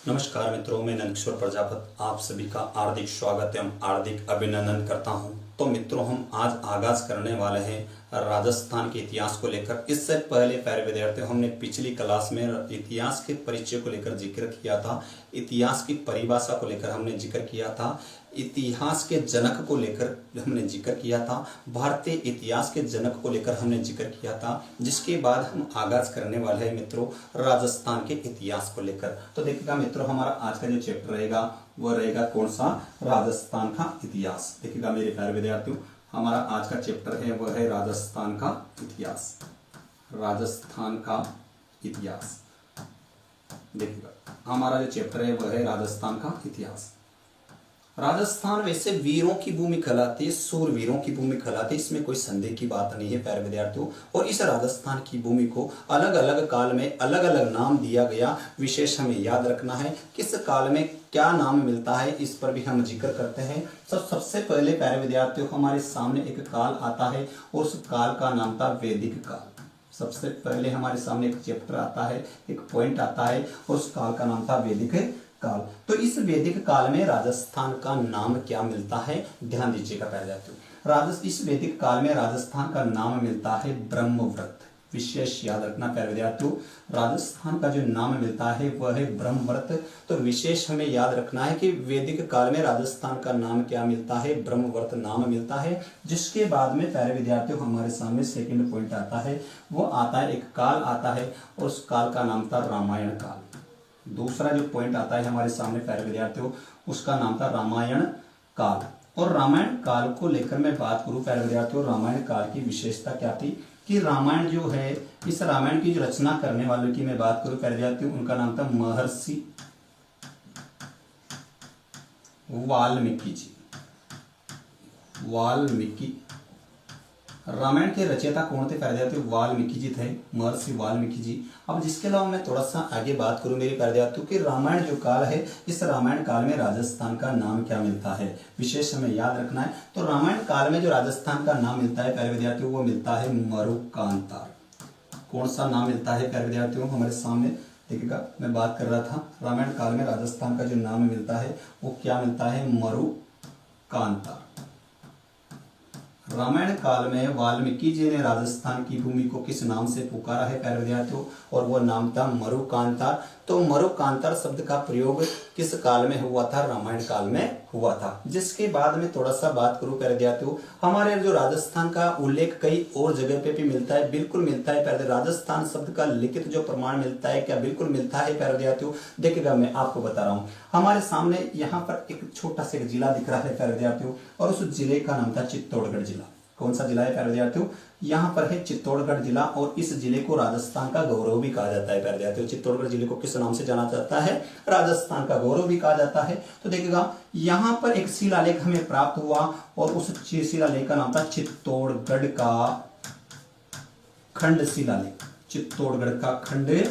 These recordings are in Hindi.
नमस्कार मित्रों, मैं नंदकिशोर प्रजापत आप सभी का हार्दिक स्वागत एवं हार्दिक अभिनंदन करता हूं। तो मित्रों, हम आज आगाज करने वाले हैं राजस्थान के इतिहास को लेकर। इससे पहले प्यारे विद्यार्थियों, हमने पिछली क्लास में इतिहास के परिचय को लेकर जिक्र किया था, इतिहास की परिभाषा को लेकर हमने जिक्र किया था, इतिहास के जनक को लेकर हमने जिक्र किया था, भारतीय इतिहास के जनक को लेकर हमने जिक्र किया था। जिसके बाद हम आगाज करने वाले हैं मित्रों राजस्थान के इतिहास को लेकर। तो देखिएगा मित्रों, हमारा आज का जो चैप्टर रहेगा वह रहेगा कौन सा? राजस्थान का इतिहास। देखिएगा मेरे प्यारे विद्यार्थियों, हमारा आज का चैप्टर है वह है राजस्थान का इतिहास। राजस्थान का इतिहास। देखिएगा हमारा जो चैप्टर है वह है राजस्थान का इतिहास। राजस्थान वैसे वीरों की भूमि कहलाती है, सूरवीरों की भूमि कहलाती है, इसमें कोई संदेह की बात नहीं है प्यारे विद्यार्थियों। और इस राजस्थान की भूमि को अलग अलग काल में अलग अलग नाम दिया गया। विशेष हमें याद रखना है किस काल में क्या नाम मिलता है, इस पर भी हम जिक्र करते हैं। सबसे पहले प्यारे विद्यार्थियों, हमारे सामने एक काल आता है और उस काल का नाम था वैदिक काल। सबसे पहले हमारे सामने एक चैप्टर आता है, एक पॉइंट आता है और उस काल का नाम था वैदिक काल। तो इस वैदिक काल में राजस्थान का नाम क्या मिलता है, ध्यान दीजिएगा प्यारे विद्यार्थियों। इस वैदिक काल में राजस्थान का नाम मिलता है ब्रह्मव्रत। विशेष याद रखना प्यारे विद्यार्थियों, राजस्थान का जो नाम मिलता है वह है ब्रह्मव्रत। तो विशेष हमें याद रखना है कि वैदिक काल में राजस्थान का नाम क्या मिलता है? ब्रह्मव्रत नाम मिलता है। जिसके बाद में प्यारे विद्यार्थियों हमारे सामने सेकंड पॉइंट आता है, वो आता है एक काल आता है और उस काल का नाम था रामायण काल। दूसरा जो पॉइंट आता है हमारे सामने प्यारे विद्यार्थियों, उसका नाम था रामायण काल। और रामायण काल को लेकर मैं बात करूं प्यारे विद्यार्थियों, रामायण काल की विशेषता क्या थी कि रामायण जो है, इस रामायण की जो रचना करने वालों की मैं बात करूं प्यारे विद्यार्थियों, उनका नाम था महर्षि वाल्मीकि जी। वाल्मीकि। रामायण के रचयिता कौन थे प्यारे विद्यार्थियों? वाल्मीकि जी थे, महर्षि वाल्मीकि जी। अब जिसके अलावा मैं थोड़ा सा आगे बात करूं मेरे प्यारे विद्यार्थियों कि रामायण जो काल है, इस रामायण काल में राजस्थान का नाम क्या मिलता है, विशेष हमें याद रखना है। तो रामायण काल में जो राजस्थान का नाम मिलता है प्यारे विद्यार्थियों, वो मिलता है मरुकांतार। कौन सा नाम मिलता है प्यारे विद्यार्थियों? हमारे सामने देखिएगा, मैं बात कर रहा था रामायण काल में राजस्थान का जो नाम मिलता है वो क्या मिलता है? मरुकांतार। रामायण काल में वाल्मीकि जी ने राजस्थान की भूमि को किस नाम से पुकारा है प्यारे विद्यार्थियों? और वो नाम था मरुकांतार। तो मरुकांतार शब्द का प्रयोग किस काल में हुआ था? रामायण काल में हुआ था। जिसके बाद में थोड़ा सा बात करूं प्यारे विद्यार्थियों, हमारे जो राजस्थान का उल्लेख कई और जगह पे भी मिलता है, बिल्कुल मिलता है प्यारे। राजस्थान शब्द का लिखित जो प्रमाण मिलता है क्या? बिल्कुल मिलता है प्यारे विद्यार्थियों। देखिएगा मैं आपको बता रहा हूं, हमारे सामने यहाँ पर एक छोटा सा जिला दिख रहा है प्यारे विद्यार्थियों, और उस जिले का नाम था चित्तौड़गढ़ जिला। कौन सा जिला है प्यारे विद्यार्थियों? यहाँ पर है चित्तौड़गढ़ जिला। और इस जिले को राजस्थान का गौरव भी कहा जाता है प्यारे विद्यार्थियों। चित्तौड़गढ़ जिले को किस नाम से जाना जाता है? राजस्थान का गौरव भी कहा जाता है। तो देखिएगा यहाँ पर एक शिलालेख हमें प्राप्त हुआ और उस शिलालेख का नाम था चित्तौड़गढ़ का खंड शिलालेख। चित्तौड़गढ़ का खंड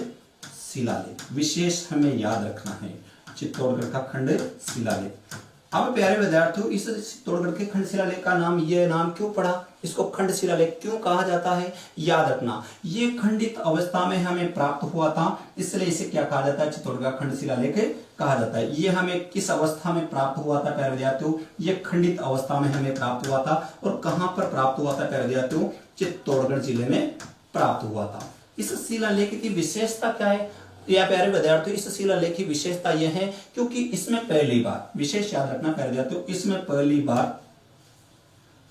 शिलालेख विशेष हमें याद रखना है, चित्तौड़गढ़ का खंड शिलालेख। अब प्यारे विद्यार्थियों, इस चित्तौड़गढ़ के खंड शिलालेख का नाम, ये नाम क्यों पड़ा, इसको खंड शिलालेख क्यों कहा जाता है? याद रखना, ये खंडित अवस्था में हमें प्राप्त हुआ था, इसलिए इसे क्या कहा जाता है? चित्तौड़गढ़ खंड शिलालेख कहा जाता है। ये हमें किस अवस्था में प्राप्त हुआ था प्यारे विद्यार्थियों? ये खंडित अवस्था में हमें प्राप्त हुआ था। और कहां पर प्राप्त हुआ था प्यारे विद्यार्थियों? चित्तौड़गढ़ जिले में प्राप्त हुआ था। इस शिलालेख की विशेषता क्या है या प्यारे विद्यार्थियों? इस शिलालेख की विशेषता यह है क्योंकि इसमें पहली बार, विशेष याद रखना प्यारे विद्यार्थियों, इसमें पहली बार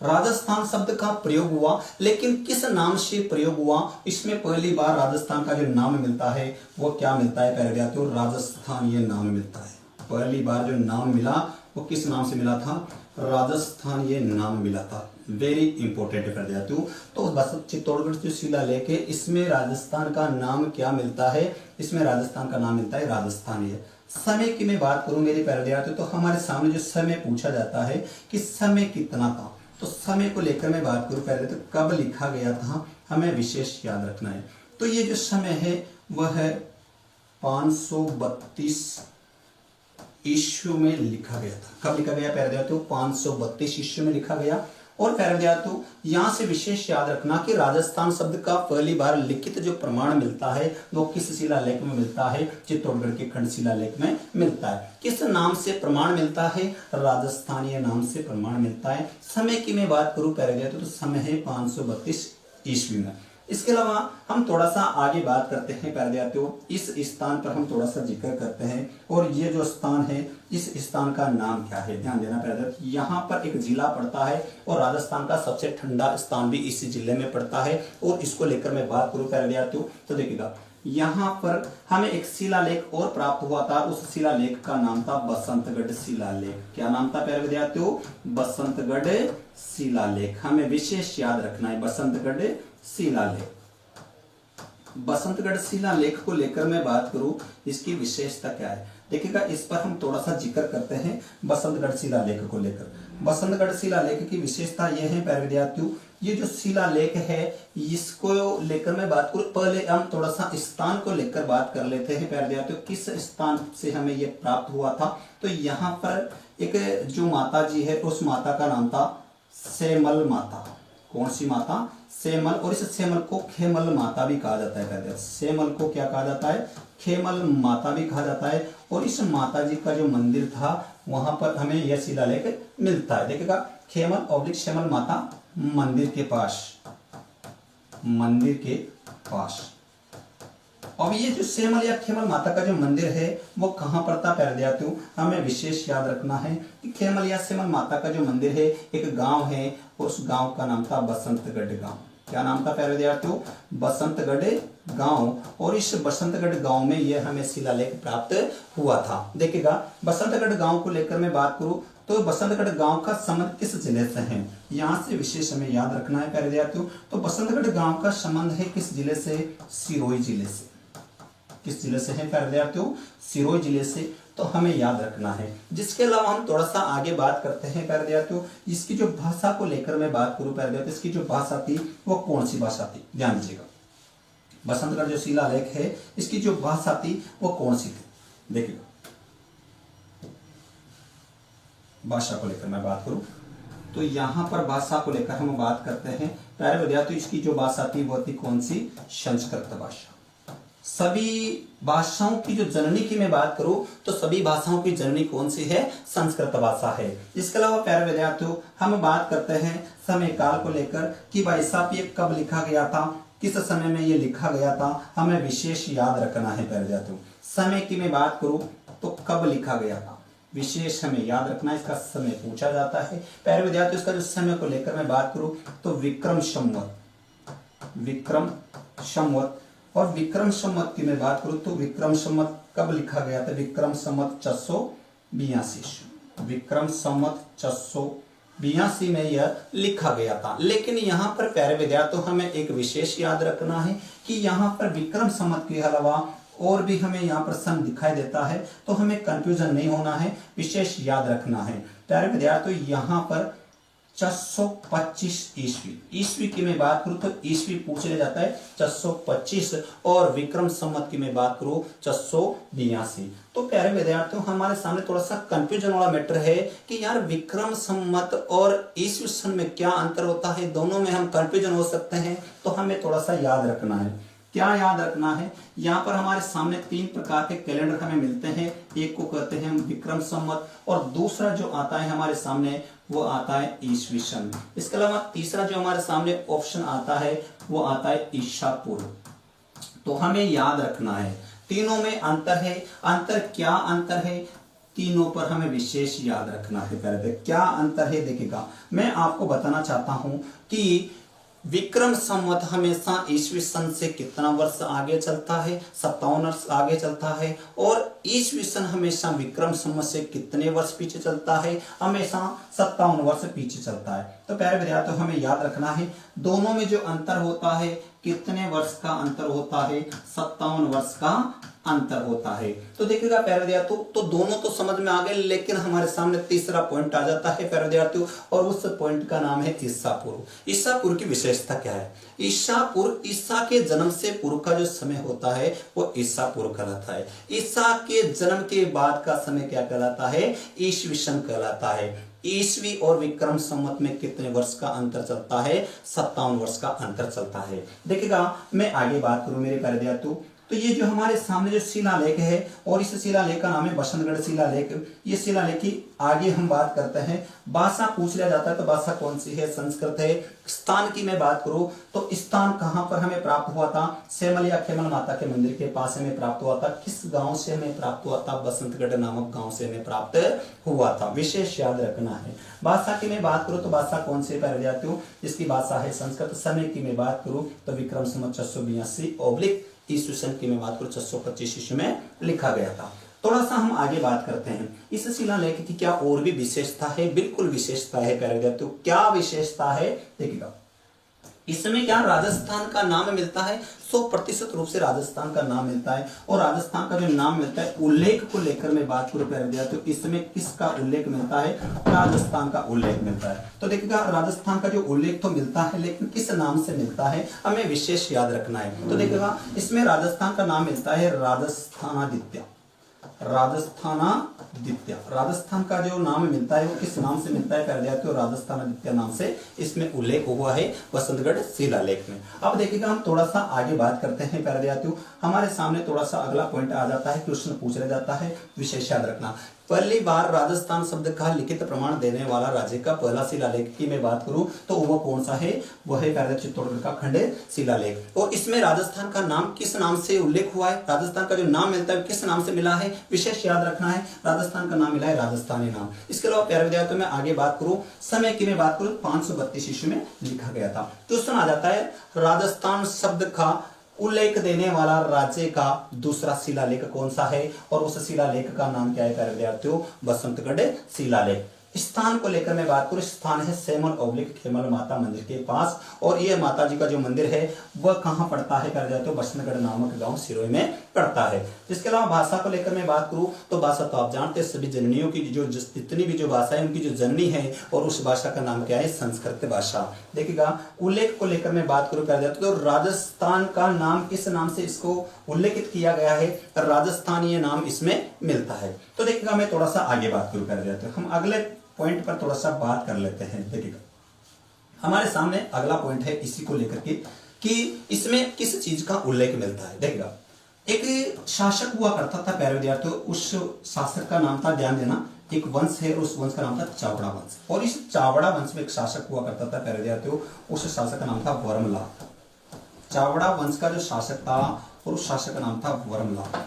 राजस्थान शब्द का प्रयोग हुआ। लेकिन किस नाम से प्रयोग हुआ? इसमें पहली बार राजस्थान का जो नाम मिलता है वो क्या मिलता है प्यारे विद्यार्थियों? राजस्थान ये नाम मिलता है। पहली बार जो नाम मिला वो किस नाम से मिला था? राजस्थान ये नाम मिला था। वेरी इंपॉर्टेंट है विद्यार्थियों। तो बस चित्तौड़गढ़ जो शिलालेख है, इसमें राजस्थान का नाम क्या मिलता है? इसमें राजस्थान का नाम मिलता है राजस्थान। ये समय की मैं बात करूं मेरे प्यारे विद्यार्थियों, तो हमारे सामने जो समय पूछा जाता है कि समय कितना था, तो समय को लेकर मैं बात करूं पहले तो कब लिखा गया था, हमें विशेष याद रखना है। तो ये जो समय है वह है 532 ईस्वी में लिखा गया था। कब लिखा गया प्यारे विद्यार्थियों? 532 ईस्वी में लिखा गया। और प्यारे विद्यार्थियों यहाँ से विशेष याद रखना कि राजस्थान शब्द का पहली बार लिखित जो प्रमाण मिलता है वो किस शिलालेख में मिलता है? चित्तौड़गढ़ के खंड शिलालेख में मिलता है। किस नाम से प्रमाण मिलता है? राजस्थानीय नाम से प्रमाण मिलता है। समय की मैं बात करूं प्यारे विद्यार्थियों तो समय है 532 ईस्वी में। इसके अलावा हम थोड़ा सा आगे बात करते हैं प्यारे विद्यार्थियों, इस स्थान पर हम थोड़ा सा जिक्र करते हैं और ये जो स्थान है इस स्थान का नाम क्या है? ध्यान देना प्यारे विद्यार्थियों, यहाँ पर एक जिला पड़ता है और राजस्थान का सबसे ठंडा स्थान भी इसी जिले में पड़ता है। और इसको लेकर मैं बात करूं प्यारे विद्यार्थियों तो देखिएगा यहाँ पर हमें एक शिलालेख और प्राप्त हुआ था। उस शिलालेख का नाम था बसंतगढ़ शिलालेख। क्या नाम था प्यारे विद्यार्थियों? बसंतगढ़ शिलालेख। हमें विशेष याद रखना है बसंतगढ़ शिलालेख। बसंतगढ़ शिलालेख को लेकर मैं बात करूं इसकी विशेषता क्या है? देखिएगा इस पर हम थोड़ा सा जिक्र करते हैं बसंतगढ़ शिलालेख को लेकर। बसंतगढ़ शिलालेख की विशेषता यह है प्यारे विद्यार्थियों, ये जो शिलालेख है इसको लेकर मैं बात करूं, पहले हम थोड़ा सा स्थान को लेकर बात कर लेते हैं प्यारे विद्यार्थियों, किस स्थान से हमें ये प्राप्त हुआ था। तो यहाँ पर एक जो माता जी है उस माता का नाम था सेमल माता। कौन सी माता? सेमल। और इस सेमल को खेमल माता भी कहा जाता है। कहते हैं सेमल को क्या कहा जाता है? खेमल माता भी कहा जाता है। और इस माता जी का जो मंदिर था वहां पर हमें यह शिलालेख मिलता है। देखिएगा खेमल और सेमल माता मंदिर के पास, मंदिर के पास। अब ये जो सेमल या खेमल माता का जो मंदिर है वो कहाँ पड़ता है प्यारे विद्यार्थियों? हमें विशेष याद रखना है कि खेमल या सेमल माता का जो मंदिर है एक गांव है और उस गांव का नाम था बसंतगढ़ गांव। क्या नाम था प्यारे विद्यार्थियों? बसंतगढ़ गांव। और इस बसंतगढ़ गांव में यह हमें शिलालेख प्राप्त हुआ था। देखिएगा बसंतगढ़ गांव को लेकर मैं बात करूं तो बसंतगढ़ गांव का संबंध किस जिले से है? यहाँ से विशेष हमें याद रखना है प्यारे विद्यार्थियों। तो बसंतगढ़ गांव का संबंध है किस जिले से? सिरोही जिले से। किस जिले से है प्यारे विद्यार्थियों? सिरोही जिले से। तो हमें याद रखना है। जिसके अलावा हम थोड़ा सा आगे बात करते हैं प्यारे विद्यार्थियों, इसकी जो भाषा को लेकर मैं बात करूं प्यारे विद्यार्थियों, इसकी जो भाषा थी वो कौन सी भाषा थी? ध्यान दीजिएगा बसंतगढ़ जो शिलालेख है इसकी जो भाषा थी वो कौन सी थी? देखिएगा भाषा को लेकर मैं बात करूं तो यहाँ पर भाषा को लेकर हम बात करते हैं प्यारे विद्यार्थियों, इसकी जो भाषा थी वो थी कौन सी? संस्कृत भाषा। सभी भाषाओं की जो जननी की मैं बात करूं तो सभी भाषाओं की जननी कौन सी है? संस्कृत भाषा है। इसके अलावा प्यारे विद्यार्थियों हम बात करते हैं समय काल को लेकर कि भाई साहब ये कब लिखा गया था, किस समय में ये लिखा गया था, हमें विशेष याद रखना है प्यारे विद्यार्थियों। समय की मैं बात करूं तो कब लिखा गया था विशेष हमें याद रखना है, इसका समय पूछा जाता है प्यारे विद्यार्थियों। इसका जो समय को लेकर मैं बात करूं तो विक्रम संवत, विक्रम संवत। और विक्रम संवत की मैं बात करूं तो विक्रम संवत कब लिखा गया था? विक्रम संवत 482, विक्रम संवत 482 में यह लिखा गया था। लेकिन यहाँ पर प्यारे विद्यार्थियों हमें एक विशेष याद रखना है कि यहाँ पर विक्रम संवत के अलावा और भी हमें यहाँ पर सन दिखाई देता है, तो हमें कंफ्यूजन नहीं होना है, विशेष याद रखना है प्यारे विद्यार्थियों। यहाँ पर 425 ईस्वी, ईस्वी की मैं बात करूं तो ईस्वी पूछ लिया जाता है 425 और विक्रम संवत की मैं बात करूं 482। तो प्यारे विद्यार्थियों हमारे सामने थोड़ा सा कंफ्यूजन वाला मैटर है कि यार विक्रम संवत और ईस्वी सन में क्या अंतर होता है, दोनों में हम कंफ्यूजन हो सकते हैं। तो हमें थोड़ा सा याद रखना है। क्या याद रखना है? यहाँ पर हमारे सामने 3 प्रकार के कैलेंडर हमें मिलते हैं। एक को कहते हैं हम विक्रम संवत और दूसरा जो आता है हमारे सामने वो आता है ईस्वी सन। इसके अलावा तीसरा जो हमारे सामने ऑप्शन आता है वो आता है ईसा पूर्व। तो हमें याद रखना है तीनों में अंतर है। अंतर क्या अंतर है? तीनों पर हमें विशेष याद रखना है। पहले क्या अंतर है देखिएगा, मैं आपको बताना चाहता हूं कि विक्रम संवत हमेशा ईस्वी सन से कितना वर्ष आगे चलता है? 57 वर्ष आगे चलता है। और ईस्वी सन हमेशा विक्रम संवत से कितने वर्ष पीछे चलता है? हमेशा 57 वर्ष पीछे चलता है। तो प्यारे विद्यार्थियों हमें याद रखना है दोनों में जो अंतर होता है कितने वर्ष का अंतर होता है? 57 वर्ष का अंतर होता है। तो देखिएगा प्यारे विद्यार्थियों, तो दोनों तो समझ में आ गए, लेकिन हमारे सामने तीसरा पॉइंट आ जाता है प्यारे विद्यार्थियों, और उस पॉइंट का नाम है ईसा पूर्व। ईसा पूर्व की विशेषता क्या है? ईसा पूर्व, ईसा के जन्म से पूर्व का जो समय होता है वो ईसा पूर्व कहलाता है। ईसा के जन्म के बाद का समय क्या कहलाता है? ईस्वी सन कहलाता है। ईस्वी और विक्रम संवत में कितने वर्ष का अंतर चलता है? 57 वर्ष का अंतर चलता है। देखिएगा मैं आगे बात करूं मेरे प्यारे विद्यार्थियों, तो ये जो हमारे सामने जो शिलालेख है और इस शिलालेख का नाम है बसंतगढ़ शिलालेख। ये शिलालेख की आगे हम बात करते हैं। भाषा पूछ लिया जाता है तो भाषा कौन सी है? संस्कृत है। स्थान की मैं बात करूं तो स्थान कहां पर हमें प्राप्त हुआ था? सेमल या खेमल माता के मंदिर के पास हमें प्राप्त हुआ था। किस गांव से हमें प्राप्त हुआ था? बसंतगढ़ नामक गांव से हमें प्राप्त हुआ था। विशेष याद रखना है। भाषा की मैं बात करूं तो भाषा कौन से प्यारे विद्यार्थियों? इसकी भाषा है संस्कृत। समय की मैं बात करूं तो विक्रम संवत 682 ईस्वी सन की मैं बात करूं 625 ईस्वी में लिखा गया था। थोड़ा सा हम आगे बात करते हैं। इस शिलालेख की क्या और भी विशेषता है? बिल्कुल विशेषता है प्यारे विद्यार्थियों। क्या विशेषता है? देखिएगा इसमें क्या राजस्थान का नाम मिलता है। 100% रूप से राजस्थान का नाम मिलता है। और राजस्थान का जो नाम मिलता है उल्लेख को लेकर मैं बात करूं प्यारे विद्यार्थियों, तो इसमें किसका उल्लेख मिलता है? राजस्थान का उल्लेख मिलता है। तो देखिएगा राजस्थान का जो उल्लेख तो मिलता है लेकिन किस नाम से मिलता है हमें विशेष याद रखना है। तो देखिएगा इसमें राजस्थान का नाम मिलता है राजस्थानादित्य। राजस्थानादित्य राजस्थान का जो नाम मिलता है वो किस नाम से मिलता है प्यारे विद्यार्थियों? राजस्थानादित्य नाम से इसमें उल्लेख हुआ है बसंतगढ़ शिलालेख में। अब देखिएगा हम थोड़ा सा आगे बात करते हैं प्यारे विद्यार्थियों। हमारे सामने थोड़ा सा अगला पॉइंट आ जाता है, क्वेश्चन पूछ लिया जाता है, विशेष याद रखना। पहली बार राजस्थान शब्द का लिखित प्रमाण देने वाला राज्य का पहला शिलालेख की मैं बात करूं तो वह कौन सा है? वह है प्यारे चित्तौड़गढ़ का खंड शिलालेख। और इसमें राजस्थान का नाम किस नाम से उल्लेख हुआ है? राजस्थान का जो नाम मिलता है किस नाम से मिला है? विशेष याद रखना है, राजस्थान का नाम मिला है राजस्थानी नाम। इसके अलावा प्यारे विद्यार्थियों मैं आगे बात करूं, समय की मैं बात करूं 532 ईस्वी में लिखा गया था। क्वेश्चन आ जाता है राजस्थान शब्द का उल्लेख देने वाला राज्य का दूसरा शिलालेख कौन सा है? और उस शिलालेख का नाम क्या है प्यारे विद्यार्थियों? बसंतगढ़ शिलालेख। स्थान को लेकर मैं बात करूं, स्थान है सेमल ओब्लिक खेमल माता मंदिर के पास। और यह माता जी का जो मंदिर है वह कहां पड़ता है प्यारे विद्यार्थियों? बसंतगढ़ नामक गांव सिरोही में पड़ता है। इसके अलावा भाषा को लेकर मैं बात करूं तो भाषा तो आप जानते हैं सभी जननियों की जो जितनी भी जो भाषा है उनकी जो जननी है और उस भाषा का नाम क्या है? संस्कृत भाषा। देखिएगा उल्लेख को लेकर मैं बात करूं प्यारे विद्यार्थियों तो राजस्थान का नाम किस नाम से इसको उल्लेखित किया गया है? राजस्थानीय नाम इसमें मिलता है। तो देखिएगा मैं थोड़ा सा आगे बात करूं प्यारे विद्यार्थियों, हम अगले पॉइंट पर थोड़ा सा बात कर लेते हैं। देखिएगा हमारे सामने अगला पॉइंट है इसी को लेकर के कि इसमें किस चीज का उल्लेख मिलता है। देखिएगा एक शासक हुआ करता था प्यारे विद्यार्थियों, उस शासक का नाम था, ध्यान देना, एक वंश है और उस वंश का नाम था चावड़ा वंश। और इस चावड़ा वंश में एक शासक हुआ करता था प्यारे विद्यार्थियों, उस शासक का नाम था वर्मलाल। चावड़ा वंश का जो शासक था और उस शासक का नाम था वर्मलाल।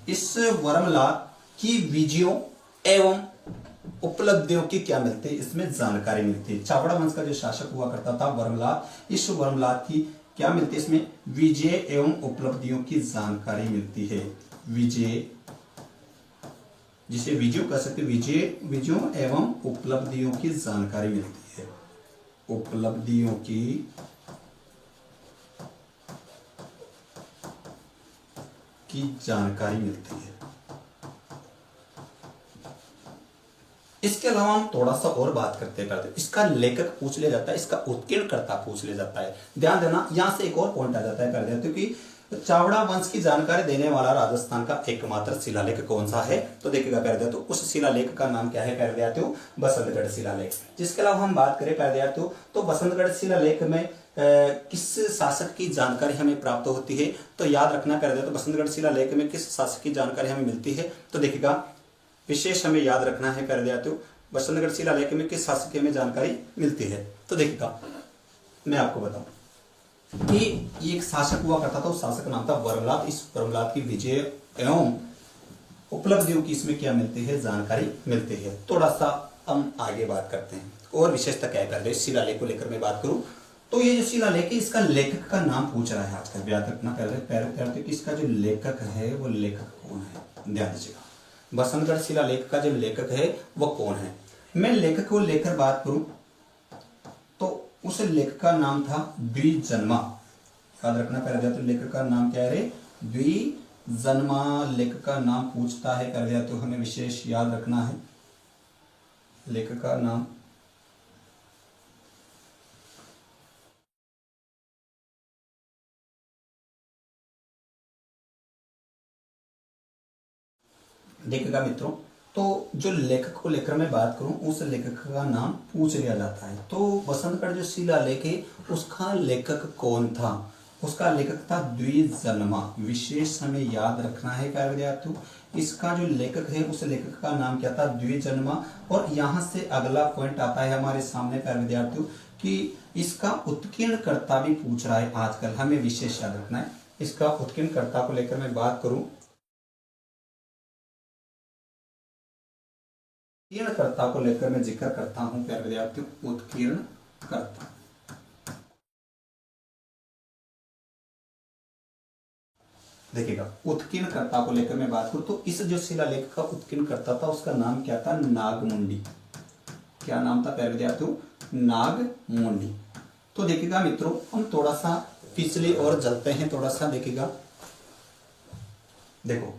इस वर्मलाल की विजयों एवं उपलब्धियों की क्या मिलती है? इसमें जानकारी मिलती है। चावड़ा वंश का जो शासक हुआ करता था वर्मलाल, इस वर्मलाल की क्या मिलती है? इसमें विजय एवं उपलब्धियों की जानकारी मिलती है। विजय जिसे विजय कह सकते, विजयों एवं उपलब्धियों की जानकारी मिलती है। उपलब्धियों की जानकारी मिलती है। इसके अलावा हम थोड़ा सा और बात करते हैं, इसका लेखक पूछ लिया जाता है, इसका उत्कीर्णकर्ता पूछ लिया जाता है। ध्यान देना यहां से एक और पॉइंट आ जाता है कर देते कि चावड़ा वंश की जानकारी देने वाला राजस्थान का एकमात्र शिलालेख कौन सा है? तो देखिएगा प्यारे विद्यार्थियों उस शिलालेख का नाम क्या है प्यारे विद्यार्थियों? बसंतगढ़ शिलालेख। जिसके अलावा हम बात करें प्यारे विद्यार्थियों तो बसंतगढ़ शिलालेख में किस शासक की जानकारी हमें प्राप्त होती है? तो याद रखना प्यारे विद्यार्थियों बसंतगढ़ शिलालेख में किस शासक की जानकारी हमें मिलती है? तो देखिएगा विशेष हमें याद रखना है प्यारे विद्यार्थियों बसंतगढ़ शिलालेख में किस शासक की हमें जानकारी मिलती है। तो देखिएगा मैं आपको बताऊं कि ये एक शासक हुआ करता था, उस शासक का नाम था वर्मलाल। इस वर्मलाल की विजय एवं उपलब्धियों की इसमें क्या मिलती है? जानकारी मिलती है। थोड़ा सा हम आगे बात करते हैं और विशेषता क्या है शिलालेख को लेकर मैं बात करूं तो ये जो शिलालेख है इसका लेखक का नाम पूछ रहा है आजकल। याद रखना प्यारे कि इसका जो लेखक है वो लेखक कौन है? ध्यान दीजिएगा बसंतगढ़ शिलालेख का जो लेखक है वो कौन है? मैं लेखक को लेकर बात करूं तो उस लेखक का नाम था द्विजन्मा। याद रखना प्यारे तो लेखक का नाम क्या है? द्विजन्मा लेखक का नाम पूछता है प्यारे तो हमें विशेष याद रखना है लेखक का नाम। देखिएगा मित्रों तो जो लेखक को लेकर मैं बात करूं, उस लेखक का नाम पूछ लिया जाता है। तो बसंतगढ़ जो शिलालेख है उसका लेखक कौन था? उसका लेखक था द्विजन्मा। विशेष हमें याद रखना है प्यारे विद्यार्थियों, इसका जो लेखक है उस लेखक का नाम क्या था? द्विजन्मा। और यहाँ से अगला पॉइंट आता है हमारे सामने प्यारे विद्यार्थियों कि इसका उत्कीर्णकर्ता भी पूछ रहा है आजकल, हमें विशेष याद रखना है। इसका उत्कीर्णकर्ता को लेकर मैं बात करूं, उत्कीर्णकर्ता को लेकर मैं जिक्र करता हूं प्यारे विद्यार्थियों, उत्कीर्णकर्ता। देखिएगा, उत्कीर्णकर्ता को लेकर मैं बात करूं तो इस जो शिलालेख का उत्कीर्णकर्ता था उसका नाम क्या था? नागमुंडी। क्या नाम था प्यारे विद्यार्थियों? नागमुंडी। तो देखिएगा मित्रों, हम थोड़ा सा पिछले और चलते हैं, थोड़ा सा देखिएगा। देखो,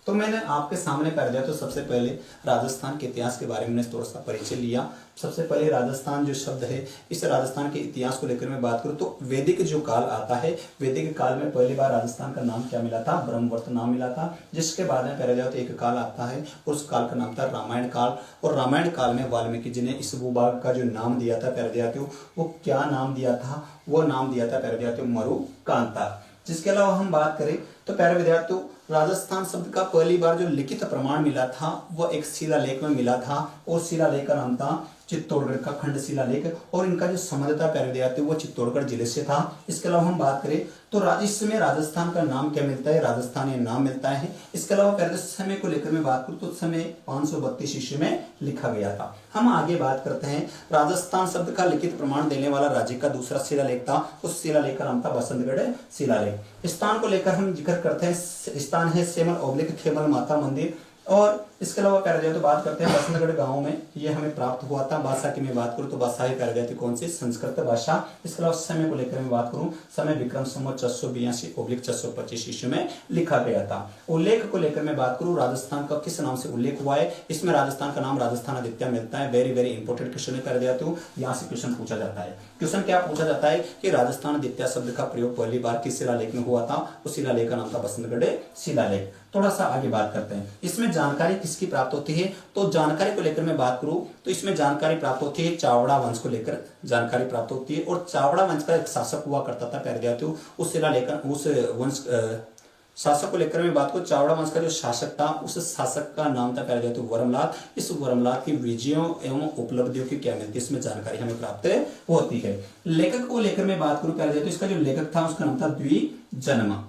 तो मैंने आपके सामने कर दिया। तो सबसे पहले राजस्थान के इतिहास के बारे में थोड़ा सा परिचय लिया। सबसे पहले राजस्थान जो शब्द है, इस राजस्थान के इतिहास को लेकर मैं बात करूं तो वैदिक जो काल आता है, वैदिक काल में पहली बार राजस्थान का नाम क्या मिला था? ब्रह्मवर्त नाम मिला था। जिसके बाद में पहले जाओ तो एक काल आता है, उस काल का नाम था रामायण काल। और रामायण काल में वाल्मीकि जी ने इस भूभाग का जो नाम दिया था प्यारे विद्यार्थियों, वो क्या नाम दिया था? वो नाम दिया था प्यारे विद्यार्थियों मरुकांता। जिसके अलावा हम बात करें तो प्यारे विद्यार्थियों, राजस्थान शब्द का पहली बार जो लिखित प्रमाण मिला था वो एक शिलालेख में मिला था, और शिलालेख का नाम था चित्तौड़गढ़ का खंड शिलालेख। और इनका जो संबंध था प्यारे विद्यार्थियों वो चित्तौड़गढ़ जिले से था। इसके अलावा हम बात करें तो इसमें राजस्थान का नाम क्या मिलता है? राजस्थान ये नाम मिलता है। इसके अलावा पहले समय को लेकर मैं बात करूं तो समय 532 ईस्वी में लिखा गया था। हम आगे बात करते हैं, राजस्थान शब्द का लिखित प्रमाण देने वाला राज्य का दूसरा शिलालेख था, उस शिलालेख का नाम था बसंतगढ़ शिलालेख। स्थान को लेकर हम जिक्र करते हैं, स्थान है सेमल ओब्लिक खेमल माता मंदिर। और इसके अलावा प्यारे विद्यार्थी बात करते हैं बसंतगढ़ गांव में ये हमें प्राप्त हुआ था। भाषा की मैं बात करूं तो भाषा ही प्यारे विद्यार्थी कौन सी? संस्कृत भाषा। इसके अलावा समय को लेकर मैं बात करूं, समय विक्रम संवत 482/425 ईस्वी में लिखा गया था। उल्लेख को लेकर मैं बात करूं, राजस्थान का किस नाम से उल्लेख हुआ है? इसमें राजस्थान का नाम राजस्थान आदित्य मिलता है। वेरी वेरी इंपॉर्टेंट क्वेश्चन है प्यारे विद्यार्थियों, यहाँ से क्वेश्चन पूछा जाता है। क्वेश्चन क्या पूछा जाता है कि राजस्थान आदित्य शब्द का प्रयोग पहली बार किस शिलालेख में हुआ था? उस शिलालेख का नाम था बसंतगढ़ शिलालेख। थोड़ा सा आगे बात करते हैं, इसमें जानकारी किसकी प्राप्त होती है? तो जानकारी को लेकर मैं बात करूं तो इसमें जानकारी प्राप्त होती है चावड़ा वंश को लेकर जानकारी प्राप्त होती है। और चावड़ा वंश का एक शासक हुआ करता था प्यारे विद्यार्थियों, उस शिलालेख उस वंश शासक को लेकर मैं बात करूं, चावड़ा वंश का जो शासक था उस शासक का नाम था प्यारे विद्यार्थियों वरमलाल। इस वरमलाल की विजयों एवं उपलब्धियों की क्या मिलती है? इसमें जानकारी हमें प्राप्त होती है। लेखक को लेकर मैं बात करूं प्यारे विद्यार्थियों, इसका जो लेखक था उसका नाम था द्विजन्मा।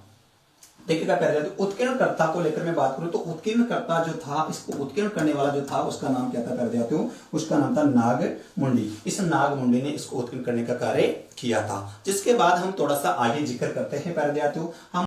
देखिएगा प्यारे विद्यार्थियों, उत्कीर्णकर्ता को लेकर मैं बात करूं तो उत्कीर्णकर्ता जो था, इसको उत्कीर्ण करने वाला जो था उसका नाम क्या था प्यारे विद्यार्थियों? उसका नाम था नागमुंडी। इस नागमुंडी ने इसको उत्कीर्ण करने का कार्य किया था। जिसके बाद हम थोड़ा सा आगे जिक्र करते हैं प्यारे विद्यार्थियों, हम